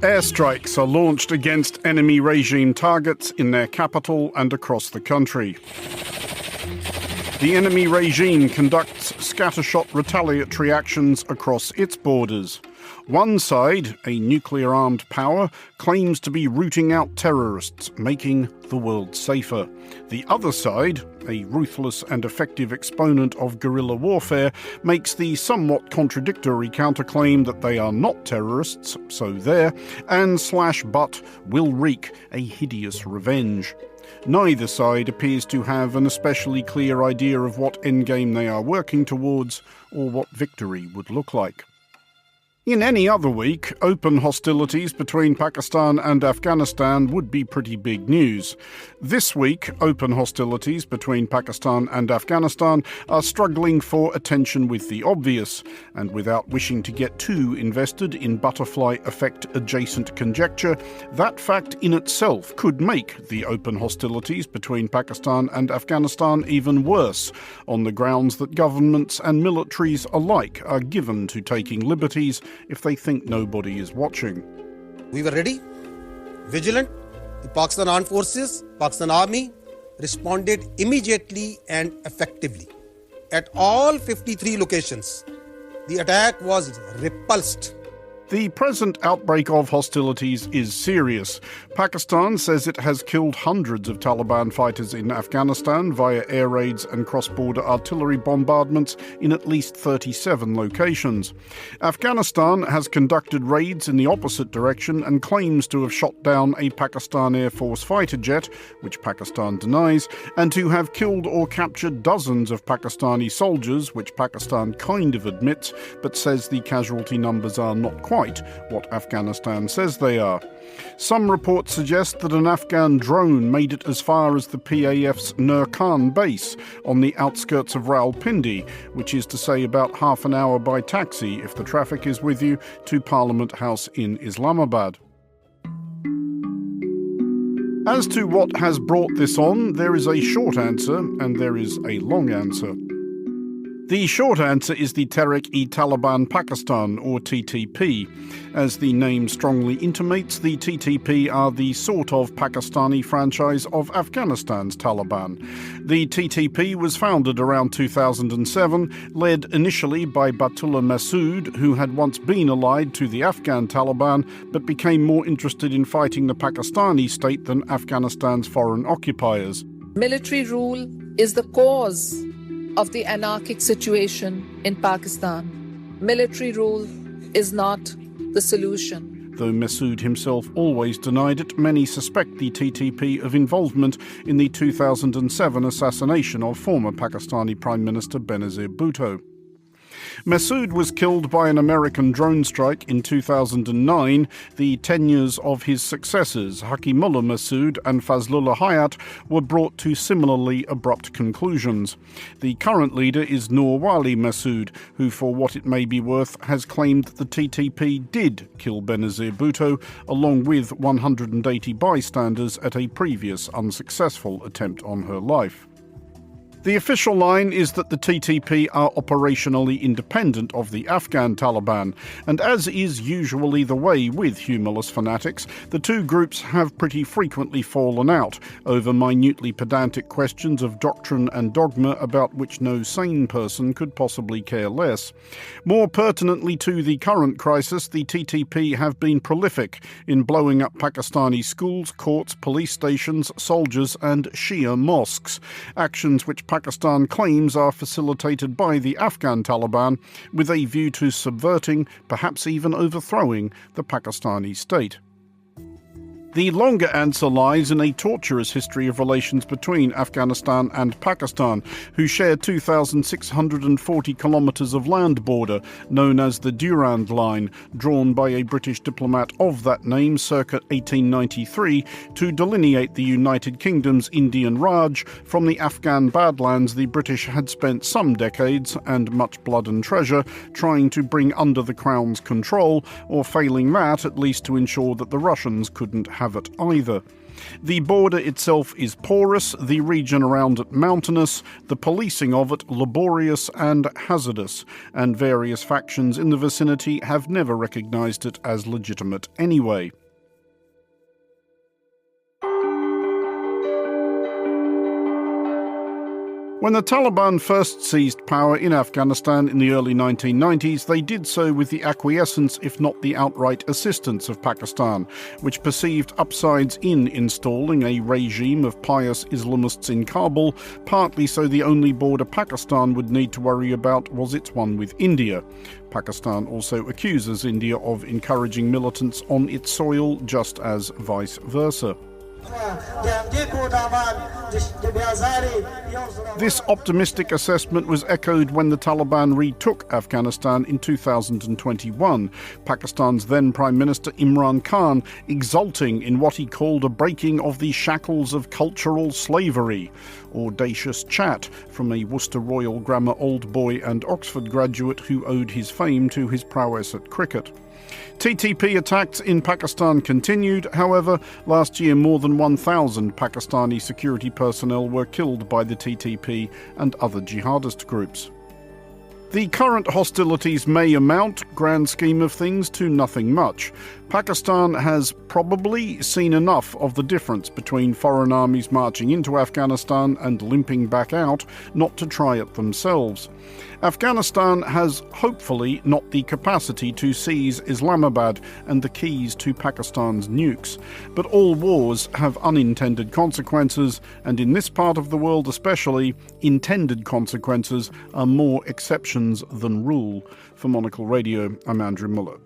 Airstrikes are launched against enemy regime targets in their capital and across the country. The enemy regime conducts scattershot retaliatory actions across its borders. One side, a nuclear-armed power, claims to be rooting out terrorists, making the world safer. The other side, a ruthless and effective exponent of guerrilla warfare, makes the somewhat contradictory counterclaim that they are not terrorists, so there, but will wreak a hideous revenge. Neither side appears to have an especially clear idea of what endgame they are working towards or what victory would look like. In any other week, open hostilities between Pakistan and Afghanistan would be pretty big news. This week, open hostilities between Pakistan and Afghanistan are struggling for attention with the obvious, and without wishing to get too invested in butterfly effect adjacent conjecture, that fact in itself could make the open hostilities between Pakistan and Afghanistan even worse, on the grounds that governments and militaries alike are given to taking liberties if they think nobody is watching. We were ready, vigilant. The Pakistan Armed Forces, Pakistan Army, responded immediately and effectively. At all 53 locations, the attack was repulsed. The present outbreak of hostilities is serious. Pakistan says it has killed hundreds of Taliban fighters in Afghanistan via air raids and cross-border artillery bombardments in at least 37 locations. Afghanistan has conducted raids in the opposite direction and claims to have shot down a Pakistan Air Force fighter jet, which Pakistan denies, and to have killed or captured dozens of Pakistani soldiers, which Pakistan kind of admits, but says the casualty numbers are not quite what Afghanistan says they are. Some reports suggest that an Afghan drone made it as far as the PAF's Nurkan base on the outskirts of Rawalpindi, which is to say about half an hour by taxi, if the traffic is with you, to Parliament House in Islamabad. As to what has brought this on, there is a short answer and there is a long answer. The short answer is the Tehrik-e-Taliban Pakistan, or TTP. As the name strongly intimates, the TTP are the sort of Pakistani franchise of Afghanistan's Taliban. The TTP was founded around 2007, led initially by Batullah Masood, who had once been allied to the Afghan Taliban, but became more interested in fighting the Pakistani state than Afghanistan's foreign occupiers. Military rule is the cause of the anarchic situation in Pakistan. Military rule is not the solution. Though Masood himself always denied it, many suspect the TTP of involvement in the 2007 assassination of former Pakistani Prime Minister Benazir Bhutto. Masood was killed by an American drone strike in 2009. The tenures of his successors, Hakimullah Masood and Fazlullah Hayat, were brought to similarly abrupt conclusions. The current leader is Noor Wali Masood, who, for what it may be worth, has claimed that the TTP did kill Benazir Bhutto, along with 180 bystanders at a previous unsuccessful attempt on her life. The official line is that the TTP are operationally independent of the Afghan Taliban, and as is usually the way with humorless fanatics, the two groups have pretty frequently fallen out over minutely pedantic questions of doctrine and dogma about which no sane person could possibly care less. More pertinently to the current crisis, the TTP have been prolific in blowing up Pakistani schools, courts, police stations, soldiers and Shia mosques, actions which Pakistan claims are facilitated by the Afghan Taliban with a view to subverting, perhaps even overthrowing, the Pakistani state. The longer answer lies in a torturous history of relations between Afghanistan and Pakistan, who share 2,640 kilometres of land border, known as the Durand Line, drawn by a British diplomat of that name circa 1893 to delineate the United Kingdom's Indian Raj from the Afghan Badlands the British had spent some decades and much blood and treasure trying to bring under the Crown's control, or failing that, at least to ensure that the Russians couldn't have it either. The border itself is porous, the region around it mountainous, the policing of it laborious and hazardous, and various factions in the vicinity have never recognised it as legitimate anyway. When the Taliban first seized power in Afghanistan in the early 1990s, they did so with the acquiescence, if not the outright assistance of Pakistan, which perceived upsides in installing a regime of pious Islamists in Kabul, partly so the only border Pakistan would need to worry about was its one with India. Pakistan also accuses India of encouraging militants on its soil, just as vice versa. This optimistic assessment was echoed when the Taliban retook Afghanistan in 2021, Pakistan's then Prime Minister Imran Khan exulting in what he called a breaking of the shackles of cultural slavery. Audacious chat from a Worcester Royal Grammar old boy and Oxford graduate who owed his fame to his prowess at cricket. TTP attacks in Pakistan continued. However, last year more than 1,000 Pakistani security personnel were killed by the TTP and other jihadist groups. The current hostilities may amount, grand scheme of things, to nothing much. Pakistan has probably seen enough of the difference between foreign armies marching into Afghanistan and limping back out not to try it themselves. Afghanistan has hopefully not the capacity to seize Islamabad and the keys to Pakistan's nukes. But all wars have unintended consequences, and in this part of the world especially, intended consequences are more exceptions than rule. For Monocle Radio, I'm Andrew Mueller.